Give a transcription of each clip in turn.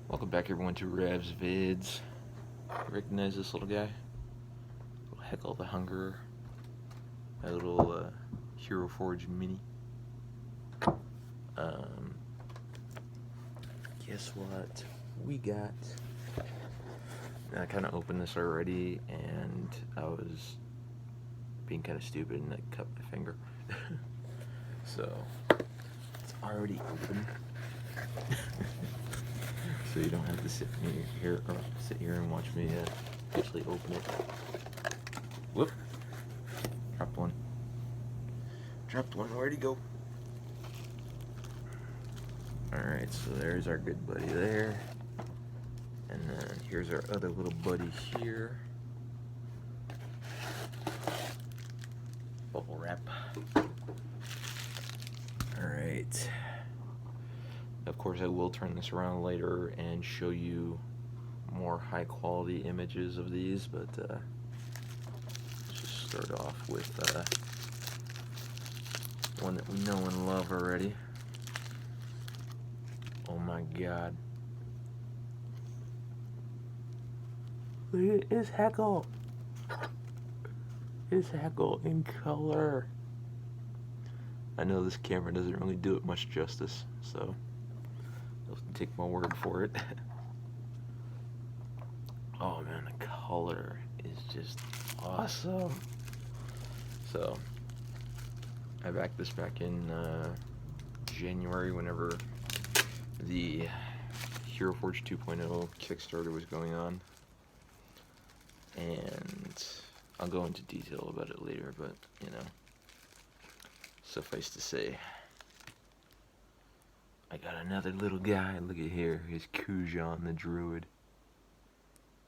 Welcome back everyone to Rev's Vids. Recognize this little guy? Little Heckle the Hungerer. My little Heroforge mini. Guess what we got? I kind of opened this already and I was being kind of stupid and I cut my finger. So, it's already open. So you don't have to sit here and watch me actually open it. Whoop! Dropped one. Dropped one. Where'd he go? Alright, so there's our good buddy there. And then here's our other little buddy here. Bubble wrap. Alright. Of course, I will turn this around later and show you more high quality images of these, but let's just start off with one that we know and love already. Oh my god. Look at his Heckle. His Heckle in color. I know this camera doesn't really do it much justice, so you'll take my word for it. Oh man, the color is just awesome. So, I backed this back in January whenever the Heroforge 2.0 Kickstarter was going on. And I'll go into detail about it later, but, you know, suffice to say, I got another little guy. Look at here. Here's Kujan the Druid.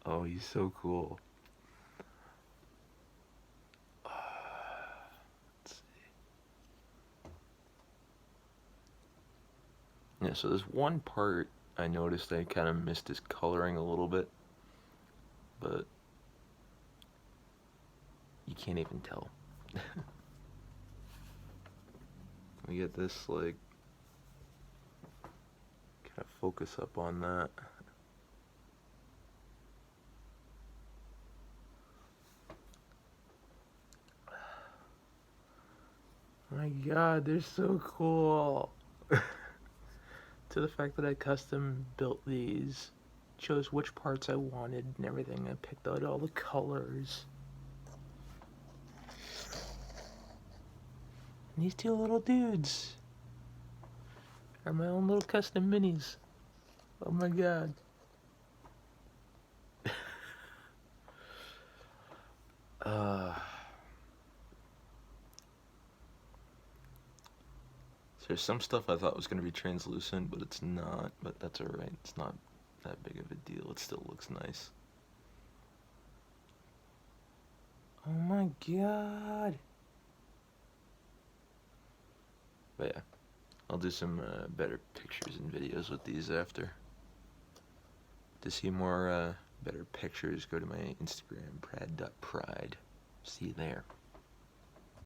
Oh, he's so cool. Let's see. Yeah, so there's one part I noticed I kind of missed his coloring a little bit, but you can't even tell. We get this, like, kind of focus up on that. My god, they're so cool. To the fact that I custom built these, chose which parts I wanted and everything. I picked out all the colors. And these two little dudes are my own little custom minis. Oh my god. So there's some stuff I thought was going to be translucent, but it's not. But that's alright. It's not that big of a deal. It still looks nice. Oh my god. But yeah, I'll do some better pictures and videos with these after. To see more better pictures, go to my Instagram, prad.pride. See you there.